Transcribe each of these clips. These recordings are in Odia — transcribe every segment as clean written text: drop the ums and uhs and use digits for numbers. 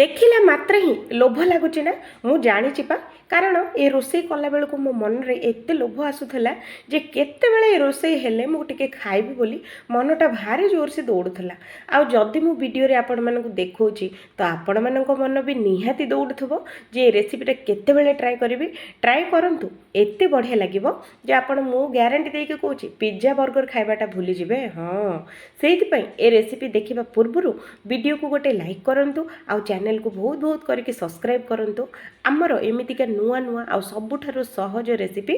ଦେଖିଲା ମାତ୍ରେ ହିଁ ଲୋଭ ଲାଗୁଛି ନା। ମୁଁ ଜାଣିଛି ପା, କାରଣ ଏ ରୋଷେଇ କଲାବେଳକୁ ମୋ ମନରେ ଏତେ ଲୋଭ ଆସୁଥିଲା ଯେ କେତେବେଳେ ଏ ରୋଷେଇ ହେଲେ ମୁଁ ଟିକେ ଖାଇବି ବୋଲି ମନଟା ଭାରି ଜୋରସେ ଦୌଡ଼ୁଥିଲା। ଆଉ ଯଦି ମୁଁ ଭିଡ଼ିଓରେ ଆପଣମାନଙ୍କୁ ଦେଖାଉଛି ତ ଆପଣମାନଙ୍କ ମନ ବି ନିହାତି ଦୌଡ଼ୁଥିବ ଯେ ଏ ରେସିପିଟା କେତେବେଳେ ଟ୍ରାଏ କରିବି। ଟ୍ରାଏ କରନ୍ତୁ, ଏତେ ବଢ଼ିଆ ଲାଗିବ ଯେ ଆପଣ, ମୁଁ ଗ୍ୟାରେଣ୍ଟି ଦେଇକି କହୁଛି, ପିଜ୍ଜା ବର୍ଗର ଖାଇବାଟା ଭୁଲିଯିବେ। ହଁ, ସେଇଥିପାଇଁ ଏ ରେସିପି ଦେଖିବା ପୂର୍ବରୁ ଭିଡ଼ିଓକୁ ଗୋଟେ ଲାଇକ୍ କରନ୍ତୁ ଆଉ ଚ୍ୟାନେଲକୁ ବହୁତ ବହୁତ କରିକି ସବସ୍କ୍ରାଇବ୍ କରନ୍ତୁ। ଆମର ଏମିତିକା ନୂଆ ନୂଆ ଆଉ ସବୁଠାରୁ ସହଜ ରେସିପି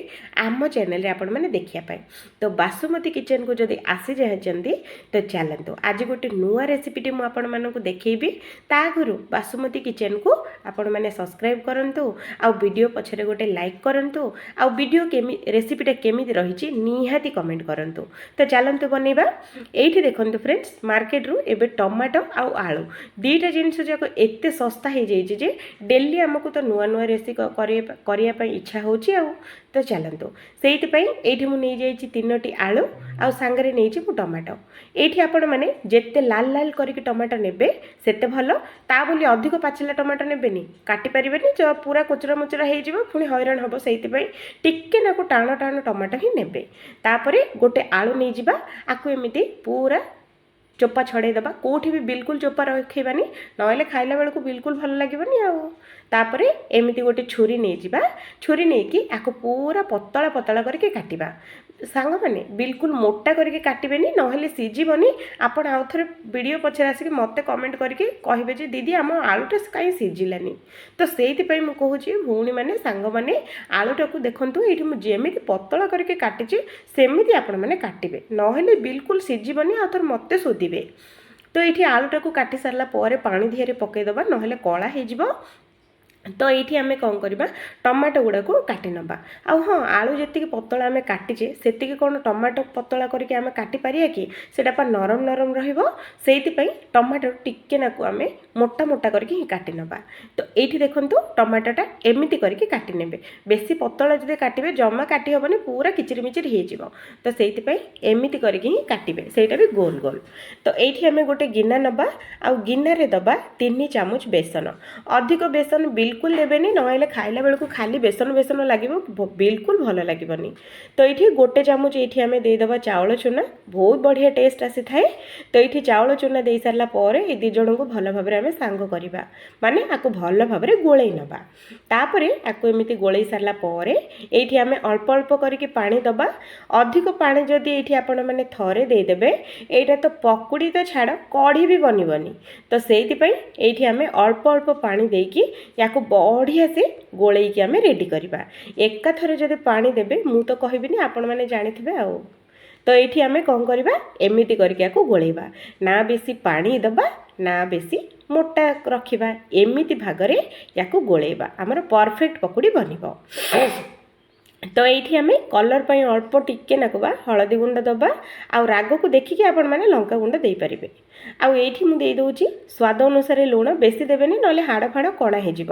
ଆମ ଚ୍ୟାନେଲରେ ଆପଣମାନେ ଦେଖିବା ପାଇଁ। ତ ବାସୁମତୀ କିଚେନକୁ ଯଦି ଆସିଯାଇଛନ୍ତି ତ ଚାଲନ୍ତୁ, ଆଜି ଗୋଟେ ନୂଆ ରେସିପିଟି ମୁଁ ଆପଣମାନଙ୍କୁ ଦେଖେଇବି। ତା ଆଗରୁ ବାସୁମତୀ କିଚେନକୁ ଆପଣମାନେ ସବସ୍କ୍ରାଇବ୍ କରନ୍ତୁ ଆଉ ଭିଡ଼ିଓ ପଛରେ ଗୋଟେ ଲାଇକ୍ କରନ୍ତୁ ଆଉ ଭିଡ଼ିଓ ରେସିପିଟା କେମିତି ରହିଛି ନିହାତି କମେଣ୍ଟ କରନ୍ତୁ। ତ ଚାଲନ୍ତୁ ବନେଇବା। ଏଇଠି ଦେଖନ୍ତୁ ଫ୍ରେଣ୍ଡସ୍, ମାର୍କେଟରୁ ଏବେ ଟମାଟୋ ଆଉ ଆଳୁ ଦୁଇଟା ଜିନିଷ ଯାକ ଏତେ ଶସ୍ତା ହେଇଯାଇଛି ଯେ ଡେଲି ଆମକୁ ତ ନୂଆ ନୂଆ ରେସିପି କରିବା ପାଇଁ ଇଚ୍ଛା ହେଉଛି ଆଉ। ତ ଚାଲନ୍ତୁ, ସେଇଥିପାଇଁ ଏଇଠି ମୁଁ ନେଇଯାଇଛି 3ଟି ଆଳୁ ଆଉ ସାଙ୍ଗରେ ନେଇଛି ମୁଁ ଟମାଟୋ। ଏଇଠି ଆପଣମାନେ ଯେତେ ଲାଲ ଲାଲ କରିକି ଟମାଟୋ ନେବେ ସେତେ ଭଲ। ତା ବୋଲି ଅଧିକ ପାଚିଲା ଟମାଟୋ ନେବେନି, କାଟି ପାରିବେନି, ପୁରା କୋଚରା ମୋଚରା ହେଇଯିବ, ପୁଣି ହଇରାଣ ହେବ। ସେଇଥିପାଇଁ ଟିକେ ନାକୁ ଟାଣ ଟାଣ ଟମାଟୋ ହିଁ ନେବେ। ତାପରେ ଗୋଟେ ଆଳୁ ନେଇଯିବା, ଆକୁ ଏମିତି ପୁରା ଚୋପା ଛଡ଼େଇଦେବା। କେଉଁଠି ବି ବିଲକୁଲ ଚୋପା ରଖେଇବାନି, ନହେଲେ ଖାଇଲା ବେଳକୁ ବିଲକୁଲ ଭଲ ଲାଗିବନି ଆଉ। ତାପରେ ଏମିତି ଗୋଟେ ଛୁରୀ ନେଇଯିବା, ଛୁରୀ ନେଇକି ଆକୁ ପୁରା ପତଳା ପତଳା କରିକି କାଟିବା। ସାଙ୍ଗମାନେ ବିଲକୁଲ ମୋଟା କରିକି କାଟିବେନି, ନହେଲେ ସିଝିବନି। ଆପଣ ଆଉ ଥରେ ଭିଡ଼ିଓ ପଛରେ ଆସିକି ମୋତେ କମେଣ୍ଟ କରିକି କହିବେ ଯେ ଦିଦି ଆମ ଆଳୁଟା କାହିଁ ସିଝିଲାନି। ତ ସେଇଥିପାଇଁ ମୁଁ କହୁଛି ଭଉଣୀମାନେ, ସାଙ୍ଗମାନେ, ଆଳୁଟାକୁ ଦେଖନ୍ତୁ ଏଇଠି ମୁଁ ଯେମିତି ପତଳା କରିକି କାଟିଛି ସେମିତି ଆପଣମାନେ କାଟିବେ, ନହେଲେ ବିଲକୁଲ ସିଝିବନି। ଆଉ ଥରେ ମୋତେ ଶୋଧିବେ। ତ ଏଇଠି ଆଳୁଟାକୁ କାଟି ସାରିଲା ପରେ ପାଣି ଦିହରେ ପକାଇଦେବା, ନହେଲେ କଳା ହେଇଯିବ। ତ ଏଇଠି ଆମେ କ'ଣ କରିବା, ଟମାଟୋ ଗୁଡ଼ାକୁ କାଟି ନେବା। ଆଉ ହଁ, ଆଳୁ ଯେତିକି ପତଳା ଆମେ କାଟିଛେ ସେତିକି କ'ଣ ଟମାଟୋ ପତଳା କରିକି ଆମେ କାଟିପାରିବା କି? ସେଇଟା ପା ନରମ ନରମ ରହିବ। ସେଇଥିପାଇଁ ଟମାଟୋ ଟିକେ ନାକୁ ଆମେ ମୋଟା ମୋଟା କରିକି ହିଁ କାଟି ନେବା। ତ ଏଇଠି ଦେଖନ୍ତୁ ଟମାଟୋଟା ଏମିତି କରିକି କାଟି ନେବେ। ବେଶୀ ପତଳା ଯଦି କାଟିବେ ଜମା କାଟି ହେବନି, ପୁରା କିଚିରି ମିଚିରି ହେଇଯିବ। ତ ସେଇଥିପାଇଁ ଏମିତି କରିକି ହିଁ କାଟିବେ, ସେଇଟା ବି ଗୋଲ ଗୋଲ। ତ ଏଇଠି ଆମେ ଗୋଟେ ଗିନା ନେବା, ଆଉ ଗିନାରେ ଦେବା 3 ଚାମଚ ବେସନ। ଅଧିକ ବେସନ ବିଲକୁଲ ଦେବେନି, ନହେଲେ ଖାଇଲା ବେଳକୁ ଖାଲି ବେସନ ବେସନ ଲାଗିବ, ବିଲକୁଲ ଭଲ ଲାଗିବନି। ତ ଏଇଠି ଗୋଟେ ଚାମଚ ଏଇଠି ଆମେ ଦେଇଦେବା ଚାଉଳ ଚୁନା, ବହୁତ ବଢ଼ିଆ ଟେଷ୍ଟ ଆସିଥାଏ। ତ ଏଇଠି ଚାଉଳ ଚୁନା ଦେଇସାରିଲା ପରେ ଏ ଦୁଇ ଜଣଙ୍କୁ ଭଲ ଭାବରେ ଆମେ ସାଙ୍ଗ କରିବା, ମାନେ ଆକୁ ଭଲ ଭାବରେ ଗୋଳେଇ ନେବା। ତାପରେ ଆକୁ ଏମିତି ଗୋଳେଇ ସାରିଲା ପରେ ଏଇଠି ଆମେ ଅଳ୍ପ ଅଳ୍ପ କରିକି ପାଣି ଦେବା। ଅଧିକ ପାଣି ଯଦି ଏଇଠି ଆପଣମାନେ ଥରେ ଦେଇଦେବେ, ଏଇଟା ତ ପକୁଡ଼ି ତ ଛାଡ଼, କଢ଼ି ବି ବନିବନି। ତ ସେଇଥିପାଇଁ ଏଇଠି ଆମେ ଅଳ୍ପ ଅଳ୍ପ ପାଣି ଦେଇକି ୟାକୁ ବଢ଼ିଆ ସେ ଗୋଳେଇକି ଆମେ ରେଡ଼ି କରିବା। ଏକାଥରେ ଯଦି ପାଣି ଦେବେ, ମୁଁ ତ କହିବିନି, ଆପଣମାନେ ଜାଣିଥିବେ ଆଉ। ତ ଏଇଠି ଆମେ କ'ଣ କରିବା, ଏମିତି କରିକି ୟାକୁ ଗୋଳେଇବା। ନା ବେଶୀ ପାଣି ଦେବା, ନା ବେଶୀ ମୋଟା ରଖିବା, ଏମିତି ଭାଗରେ ୟାକୁ ଗୋଳେଇବା। ଆମର ପରଫେକ୍ଟ ପକୁଡ଼ି ବନିବ। ତ ଏଇଠି ଆମେ କଲର୍ ପାଇଁ ଅଳ୍ପ ଟିକେ ନାକୁବା ହଳଦୀ ଗୁଣ୍ଡ ଦେବା, ଆଉ ରାଗକୁ ଦେଖିକି ଆପଣମାନେ ଲଙ୍କା ଗୁଣ୍ଡ ଦେଇପାରିବେ। ଆଉ ଏଇଠି ମୁଁ ଦେଇଦେଉଛି ସ୍ୱାଦ ଅନୁସାରେ ଲୁଣ, ବେଶୀ ଦେବେନି ନହେଲେ ହାଡ଼ ଫାଡ଼ କଣା ହେଇଯିବ।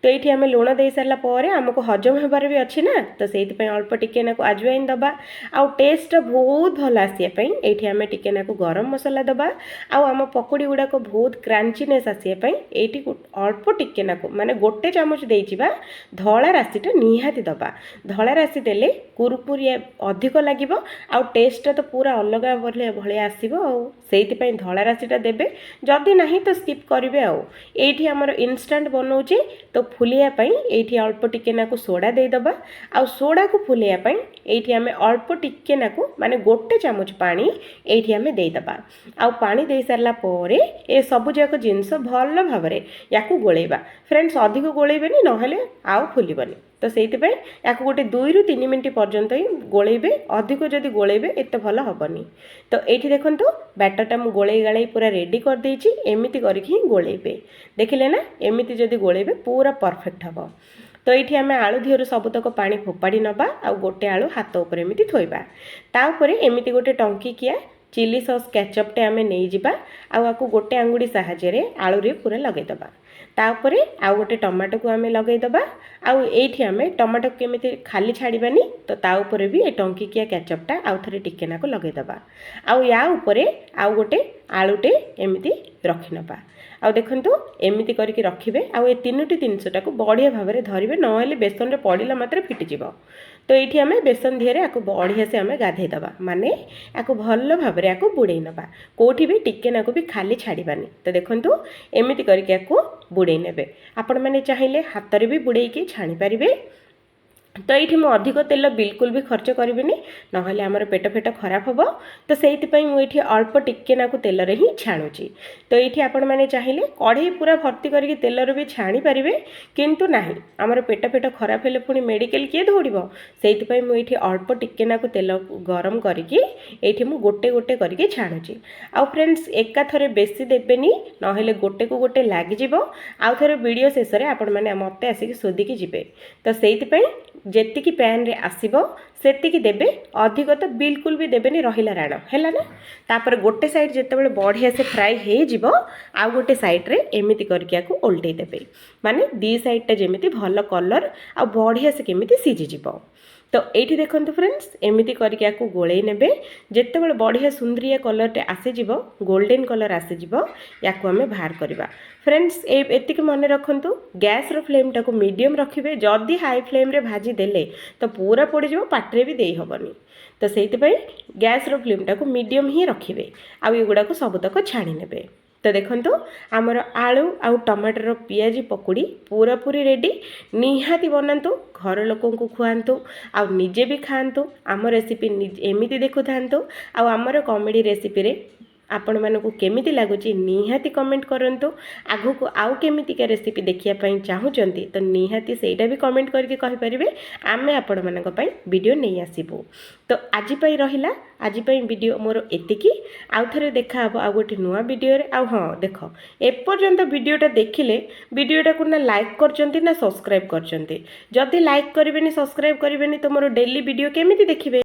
ତ ଏଇଠି ଆମେ ଲୁଣ ଦେଇସାରିଲା ପରେ ଆମକୁ ହଜମ ହେବାର ବି ଅଛି ନା, ତ ସେଇଥିପାଇଁ ଅଳ୍ପ ଟିକେ ନାକୁ ଆଜୱାଇନ୍ ଦେବା। ଆଉ ଟେଷ୍ଟଟା ବହୁତ ଭଲ ଆସିବା ପାଇଁ ଏଇଠି ଆମେ ଟିକେ ନାକୁ ଗରମ ମସଲା ଦେବା। ଆଉ ଆମ ପକୁଡ଼ି ଗୁଡ଼ାକ ବହୁତ କ୍ରାଞ୍ଚିନେସ୍ ଆସିବା ପାଇଁ ଏଇଠି ଅଳ୍ପ ଟିକେ ନାକୁ, ମାନେ ଗୋଟେ ଚାମଚ ଦେଇଯିବା, ଧଳା ରାଶିଟା ନିହାତି ଦେବା। ଧଳା ରାଶି ଦେଲେ କୁରୁକୁରିଆ ଅଧିକ ଲାଗିବ, ଆଉ ଟେଷ୍ଟଟା ତ ପୁରା ଅଲଗା ଭଳିଆ ଆସିବ ଆଉ। ସେଇଥିପାଇଁ ଧଳା ରାଶିଟା ଦେବେ, ଯଦି ନାହିଁ ତ ସ୍କିପ୍ କରିବେ ଆଉ। ଏଇଠି ଆମର ଇନଷ୍ଟାଣ୍ଟ ବନାଉଛି, ତ ଫୁଲିବା ପାଇଁ ଏଇଠି ଅଳ୍ପ ଟିକେ ନାକୁ ସୋଡ଼ା ଦେଇଦେବା। ଆଉ ସୋଡ଼ାକୁ ଫୁଲିବା ପାଇଁ ଏଇଠି ଆମେ ଅଳ୍ପ ଟିକେ ନାକୁ, ମାନେ ଗୋଟେ ଚାମଚ ପାଣି ଏଇଠି ଆମେ ଦେଇଦେବା। ଆଉ ପାଣି ଦେଇସାରିଲା ପରେ ଏ ସବୁଯାକ ଜିନିଷ ଭଲ ଭାବରେ ୟାକୁ ଗୋଳେଇବା। ଫ୍ରେଣ୍ଡସ୍ ଅଧିକ ଗୋଳେଇବେନି, ନହେଲେ ଆଉ ଫୁଲିବନି। ତ ସେଇଥିପାଇଁ ୟାକୁ ଗୋଟେ 2 ରୁ 3 ମିନିଟ୍ ପର୍ଯ୍ୟନ୍ତ ହିଁ ଗୋଳେଇବେ। ଅଧିକ ଯଦି ଗୋଳେଇବେ ଏତେ ଭଲ ହେବନି। ତ ଏଇଠି ଦେଖନ୍ତୁ ବ୍ୟାଟରଟା ମୁଁ ଗୋଳେଇ ଗାଳେଇ ପୁରା ରେଡ଼ି କରିଦେଇଛି। ଏମିତି କରିକି ହିଁ ଗୋଳେଇବେ, ଦେଖିଲେ ନା, ଏମିତି ଯଦି ଗୋଳେଇବେ ପୁରା ପରଫେକ୍ଟ ହେବ। ତ ଏଇଠି ଆମେ ଆଳୁ ଦିହରୁ ସବୁତକ ପାଣି ଫୋପାଡ଼ି ନେବା, ଆଉ ଗୋଟେ ଆଳୁ ହାତ ଉପରେ ଏମିତି ଥୋଇବା। ତା ଉପରେ ଏମିତି ଗୋଟେ ଟଙ୍କିକିଆ ଚିଲି ସସ୍ କେଚପ୍ଟେ ଆମେ ନେଇଯିବା, ଆଉ ଆକୁ ଗୋଟେ ଆଙ୍ଗୁଠି ସାହାଯ୍ୟରେ ଆଳୁରେ ପୁରା ଲଗେଇଦେବା। ତାପରେ ଆଉ ଗୋଟେ ଟମାଟୋକୁ ଆମେ ଲଗେଇଦେବା। ଆଉ ଏଇଠି ଆମେ ଟମାଟୋ କେମିତି ଖାଲି ଛାଡ଼ିବାନି, ତ ତା ଉପରେ ବି ଏ ଟଙ୍କିକିଆ କେଚପ୍ଟା ଆଉ ଥରେ ଟିକେ ନାକୁ ଲଗେଇଦେବା। ଆଉ ୟା ଉପରେ ଆଉ ଗୋଟେ ଆଳୁଟେ ଏମିତି ରଖିନେବା। आउ देखंतु एमिति करके रखिबे आउ ए तीनोटी जिनसटाको बढ़िया भाबरे धरिबे नहेले बेसन रे पड़िला मात्रे फिटिजिवो। तो ये आम बेसन दिहरे आको बढ़िया से आम गाधे दबा माने आको भल भाबरे आको बुड़े नबा कोठी भी टिके नाको भी खाली छाड़बानी। तो देखंतु एमिति करके आको बुड़े नेबे आपण माने चाहिए हाथ रे भी बुड़े के छाणी पारिबे। तो ये मुझे अधिक तेल बिल्कुल भी खर्च करी ना आमर पेट फेट खराब हम। तो से मुझे अल्प टिके नाकु तेल ही छाणुची। तो ये आपण मैंने चाहिए कढ़ई पूरा भर्ती करके तेलर भी छाणी पारे किंतु नहीं आमर पेट फेट खराब हेले पुणी मेडिकल किए दौड़ से मुझे अल्प टिके नाकु तेल गरम करके गोटे गोटे करके छाणुची। आउ फ्रेंड्स एका थरे बेसी देबेनी नहेले गोटे को गोटे लागिजिवो। आउ थरे वीडियो शेष में आपण मैंने मते आसिक शोधिकी जिबे। तो से जेतिकी पैन रे आसीबो सेतिकी देबे अधिक तो बिल्कुल भी देबेनी रहिला राण हैला ना। तापर गोटे साइड जेतेबेले बढ़िया से फ्राई हे जिवो आ गोटे साइड रे एमिति करके आको ओल्टे देबे माने दी साइड टा जेमिति भलो कलर आ बढ़िया से केमिति सिझि जिवो। तो ये देखंतु फ्रेंड्स एमिति करके आको गोळेई नेबे जेतेबेले बढ़िया सुंदरिया कलर टे आसी जिवो गोल्डन कलर आसी जिवो याको हमें बाहर करबा। फ्रेंड्स एतिक मन रखंतु गैस रो फ्लेम टाको मीडियम रखिबे जदी हाई फ्लेम रे भाजी देले तो पूरा पड़ जिवो पाटरे भी देई हबनी। तो सेइतपई गैस रो फ्लेम टाको मीडियम ही रखिबे आ एगुडा को सबतक छाणी नेबे। तो देखंतु आमर आलू आउ टमाटर पियाजी पकुड़ी पूरा पूरी रेडी निहाती बनातु घर लोकों को खुआंतु आ निजे भी खाआंतु। आम रेसिपी एमिति देखु थांतु आ आमर कॉमेडी रेसिपी रे आपण मानकु केमिति लागुची निहाती कमेंट करंतु। आगु को आउ केमितिका रेसिपी देखिया पई चाहुचंती तो निहाती सेटा भी कमेंट करके कहि परिबे आमे आपण मानक पई वीडियो नै आसीबो। तो आजि पई रहिला आजि पई वीडियो मोर एतिकी आउ थरे देखा हबो आ गोटे नुवा वीडियो रे। आ हां देखो एपर्यंत वीडियोटा देखिले वीडियोटा को ना लाइक करचंती ना सब्सक्राइब करचंती। जदि लाइक करिवेनी सब्सक्राइब करिवेनी तो मोर डेली वीडियो केमिति देखिबे।